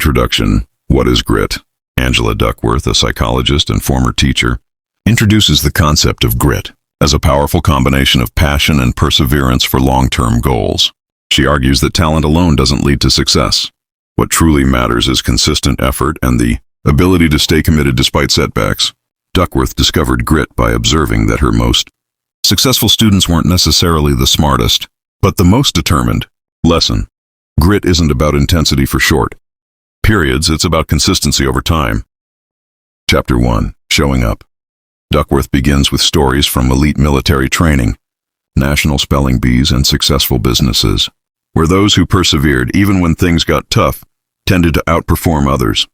Introduction. What is grit? Angela Duckworth, a psychologist and former teacher, introduces the concept of grit as a powerful combination of passion and perseverance for long-term goals. She argues that talent alone doesn't lead to success. What truly matters is consistent effort and the ability to stay committed despite setbacks. Duckworth discovered grit by observing that her most successful students weren't necessarily the smartest, but the most determined. Lesson. Grit isn't about intensity for short periods, it's about consistency over time. Chapter 1. Showing up. Duckworth begins with stories from elite military training, national spelling bees, and successful businesses, where those who persevered even when things got tough tended to outperform others.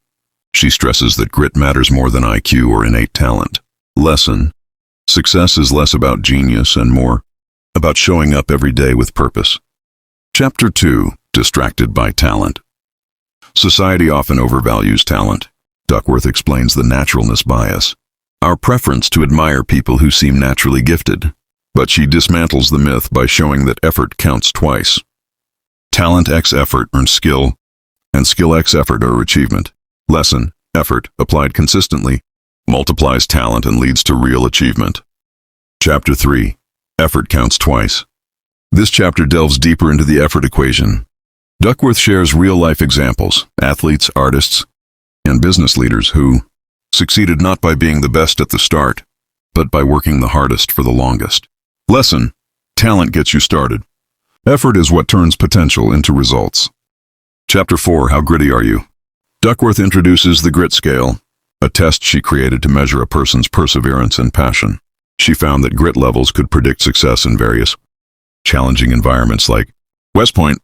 She stresses that grit matters more than IQ or innate talent. Lesson. Success is less about genius and more about showing up every day with purpose. Chapter 2. Distracted by talent. Society often overvalues talent. Duckworth explains the naturalness bias, our preference to admire people who seem naturally gifted. But she dismantles the myth by showing that effort counts twice. Talent x effort earns skill, and skill x effort or achievement. Lesson. Effort, applied consistently, multiplies talent and leads to real achievement. Chapter 3. Effort counts twice. This chapter delves deeper into the effort equation. Duckworth shares real-life examples, athletes, artists, and business leaders who succeeded not by being the best at the start, but by working the hardest for the longest. Lesson. Talent gets you started. Effort is what turns potential into results. Chapter 4. How gritty are you? Duckworth introduces the grit scale, a test she created to measure a person's perseverance and passion. She found that grit levels could predict success in various challenging environments like West Point,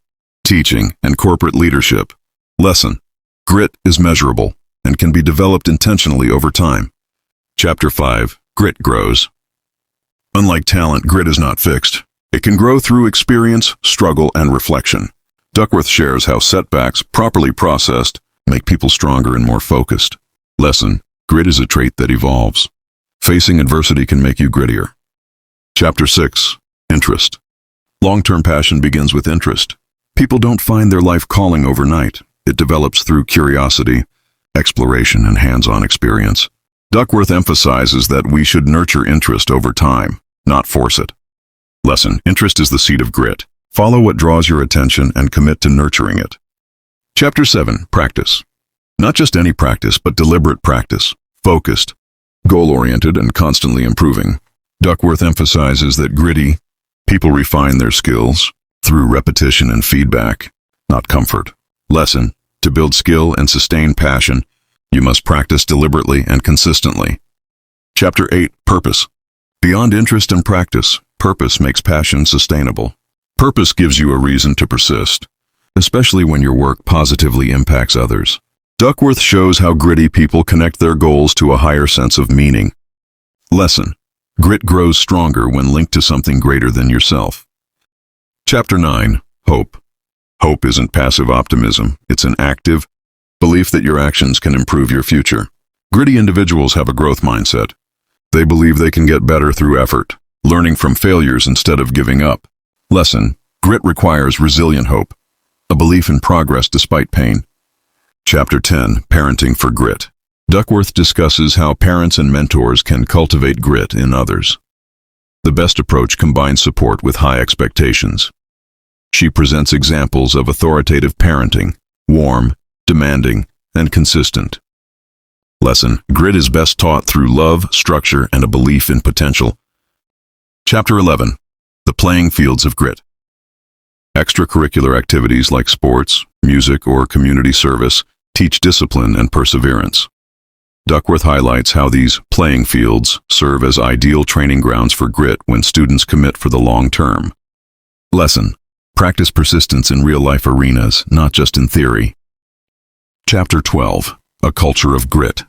teaching, and corporate leadership. Lesson. Grit is measurable and can be developed intentionally over time. Chapter 5. Grit grows. Unlike talent, grit is not fixed. It can grow through experience, struggle, and reflection. Duckworth shares how setbacks, properly processed, make people stronger and more focused. Lesson. Grit is a trait that evolves. Facing adversity can make you grittier. Chapter 6. Interest. Long-term passion begins with interest. People don't find their life calling overnight. It develops through curiosity, exploration, and hands-on experience. Duckworth emphasizes that we should nurture interest over time, not force it. Lesson. Interest is the seed of grit. Follow what draws your attention and commit to nurturing it. Chapter 7. Practice. Not just any practice, but deliberate practice, focused, goal-oriented, and constantly improving. Duckworth emphasizes that gritty people refine their skills through repetition and feedback, not comfort. Lesson. To build skill and sustain passion, you must practice deliberately and consistently. Chapter 8. Purpose. Beyond interest and practice, purpose makes passion sustainable. Purpose gives you a reason to persist, especially when your work positively impacts others. Duckworth shows how gritty people connect their goals to a higher sense of meaning. Lesson. Grit grows stronger when linked to something greater than yourself. Chapter 9. Hope. Hope isn't passive optimism, it's an active belief that your actions can improve your future. Gritty individuals have a growth mindset. They believe they can get better through effort, learning from failures instead of giving up. Lesson. Grit requires resilient hope, a belief in progress despite pain. Chapter 10. Parenting for grit. Duckworth discusses how parents and mentors can cultivate grit in others. The best approach combines support with high expectations. She presents examples of authoritative parenting, warm, demanding, and consistent. Lesson. Grit is best taught through love, structure, and a belief in potential. Chapter 11. The playing fields of grit. Extracurricular activities like sports, music, or community service teach discipline and perseverance. Duckworth highlights how these playing fields serve as ideal training grounds for grit when students commit for the long term. Lesson. Practice persistence in real-life arenas, not just in theory. Chapter 12. A culture of grit.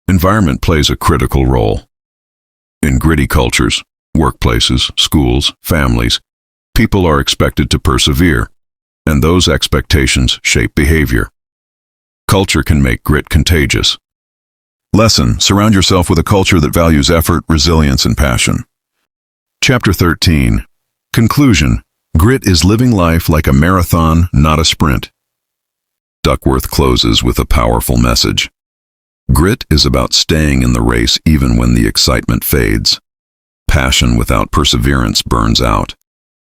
Environment plays a critical role. In gritty cultures, workplaces, schools, families, people are expected to persevere, and those expectations shape behavior. Culture can make grit contagious. Lesson. Surround yourself with a culture that values effort, resilience, and passion. Chapter 13. Conclusion. Grit is living life like a marathon, not a sprint. Duckworth closes with a powerful message. Grit is about staying in the race even when the excitement fades. Passion without perseverance burns out.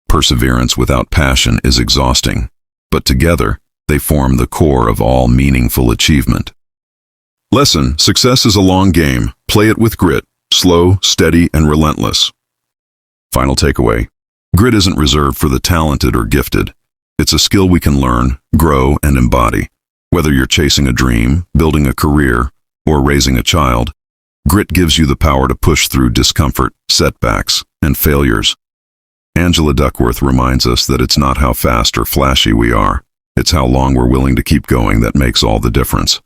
Perseverance without passion is exhausting, but together, they form the core of all meaningful achievement. Lesson: success is a long game. Play it with grit, slow, steady, and relentless. Final takeaway: grit isn't reserved for the talented or gifted. It's a skill we can learn, grow, and embody. Whether you're chasing a dream, building a career, or raising a child, grit gives you the power to push through discomfort, setbacks, and failures. Angela Duckworth reminds us that it's not how fast or flashy we are, it's how long we're willing to keep going that makes all the difference.